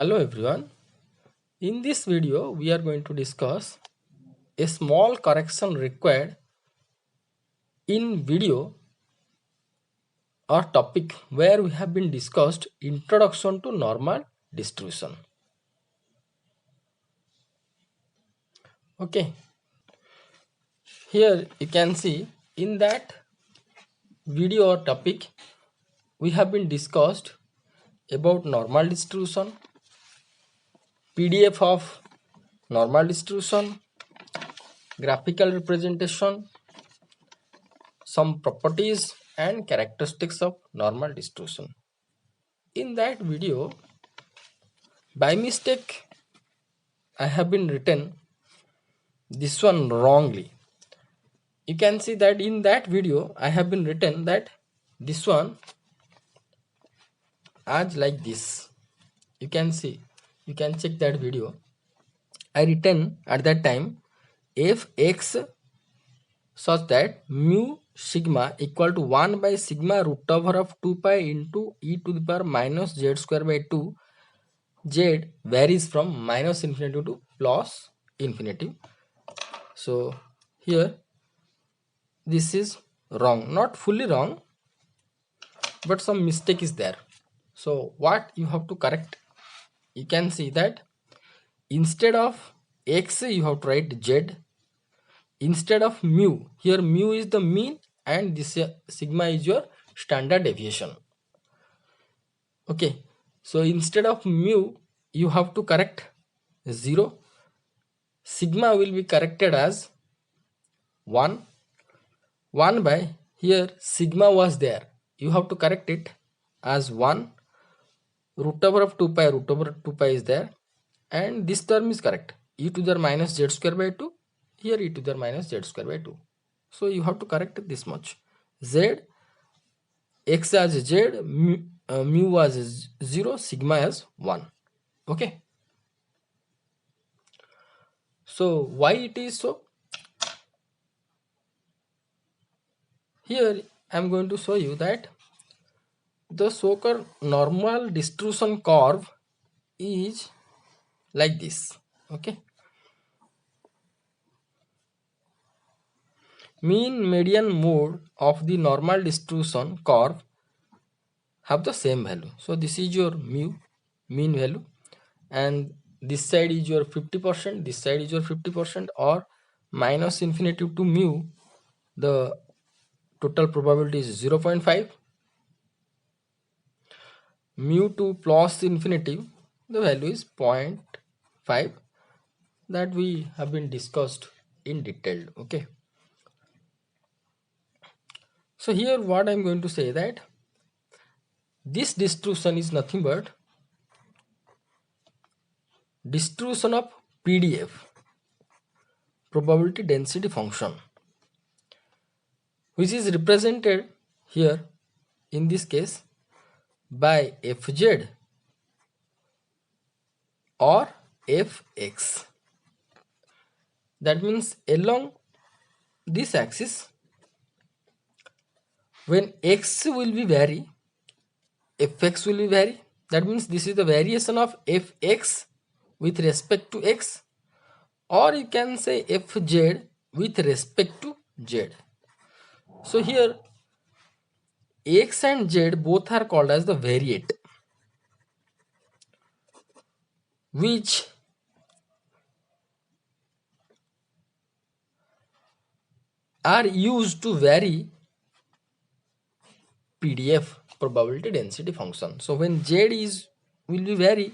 Hello everyone. In this video, we are going to discuss a small correction required in video or topic where we have been discussed introduction to normal distribution. Okay, here you can see in that video or topic we have been discussed about normal distribution, PDF of normal distribution, graphical representation, some properties and characteristics of normal distribution. In that video, by mistake, I have been written this one wrongly. You can see that in that video, I have been written that this one as like this. You can see, you can check that video. I written at that time fx such that mu sigma equal to 1 by sigma root over of 2 pi into e to the power minus z square by 2. Z varies from minus infinity to plus infinity. So here this is wrong, not fully wrong, but some mistake is there. So what you have to correct, you can see that instead of x you have to write z, instead of mu, here mu is the mean and this sigma is your standard deviation. Okay, so instead of mu you have to correct 0, sigma will be corrected as 1 by, here sigma was there, you have to correct it as 1 root over of 2 pi, root over 2 pi is there, and this term is correct, e to the minus z square by 2, here e to the minus z square by 2. So you have to correct this much, z, x as z, mu as 0, sigma as 1. Okay, so why it is so? Here I am going to show you that the so-called normal distribution curve is like this. Okay, mean median mode of the normal distribution curve have the same value. So this is your mu, mean value, and this side is your 50%, this side is your 50%, or minus infinity to mu, the total probability is 0.5. Mu to plus infinity, the value is 0.5, that we have been discussed in detail. Okay, so here what I'm going to say that this distribution is nothing but distribution of PDF, probability density function, which is represented here in this case by fz or fx. That means along this axis, when x will be vary, fx will be vary. That means this is the variation of fx with respect to x, or you can say fz with respect to z. So here x and z both are called as the variate, which are used to vary PDF, probability density function. So when z is will be vary,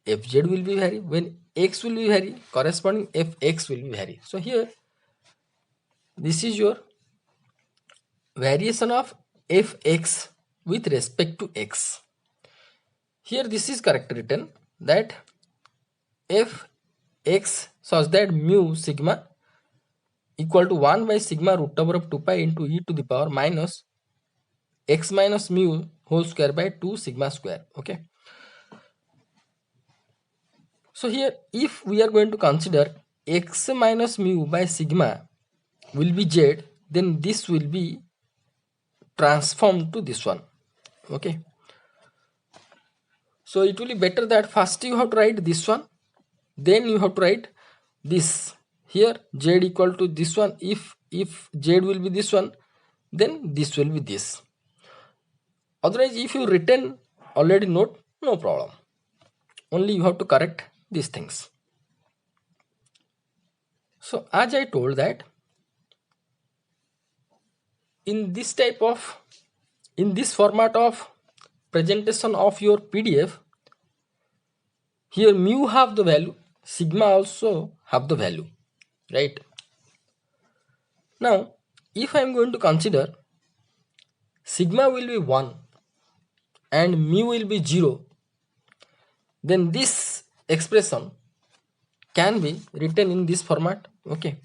fz will be vary, when x will be vary, corresponding fx will be vary. So here this is your variation of fx with respect to x. Here this is correct written that fx such that mu sigma equal to 1 by sigma root over of 2 pi into e to the power minus x minus mu whole square by 2 sigma square. Okay, so here if we are going to consider x minus mu by sigma will be z, then this will be transformed to this one. Okay, So it will be better that first you have to write this one, then you have to write this. Here z equal to this one. If z will be this one, then this will be this. Otherwise, if you written already note, no problem. Only you have to correct these things. So as I told that in this type of, in this format of presentation of your PDF, here mu have the value, sigma also have the value, right? Now if I am going to consider sigma will be 1 and mu will be 0, then this expression can be written in this format. Okay,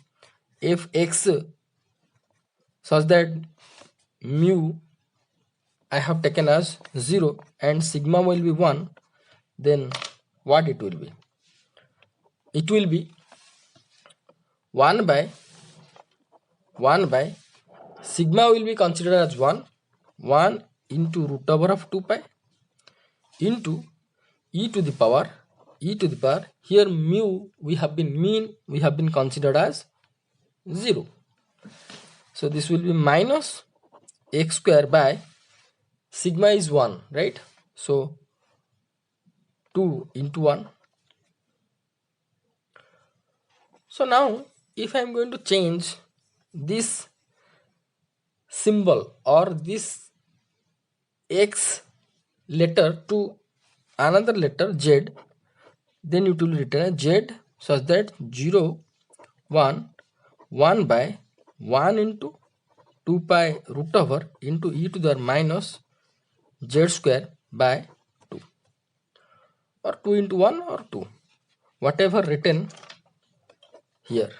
if x such that mu I have taken as 0 and sigma will be 1, then what it will be? It will be 1 by sigma will be considered as 1 into root over of 2 pi into e to the power here mu we have been considered as 0. So this will be minus x square by sigma is 1, right? So 2 into 1. So now if I am going to change this symbol or this x letter to another letter z, then it will return z such that 0 1 by 1 into 2 pi root over into e to the minus z square by 2, or 2 into 1 or 2, whatever written here,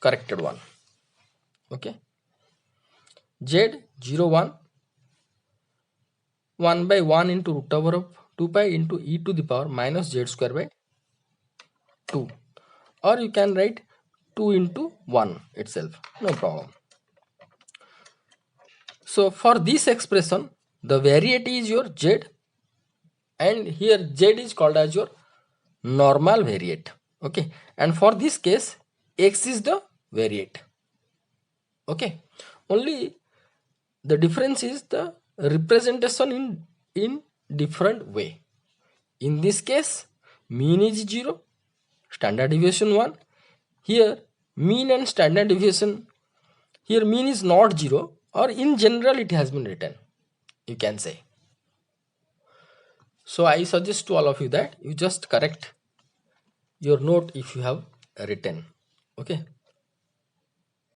corrected one. Okay, z 0 1 by 1 into root over of 2 pi into e to the power minus z square by 2, or you can write 2 into 1 itself, no problem. So for this expression the variety is your z, and here z is called as your normal variate. Okay, and for this case x is the variate. Okay, only the difference is the representation in different way. In this case mean is 0, standard deviation 1. Here mean and standard deviation, here mean is not 0, or in general it has been written, you can say. So I suggest to all of you that you just correct your note if you have written. Okay.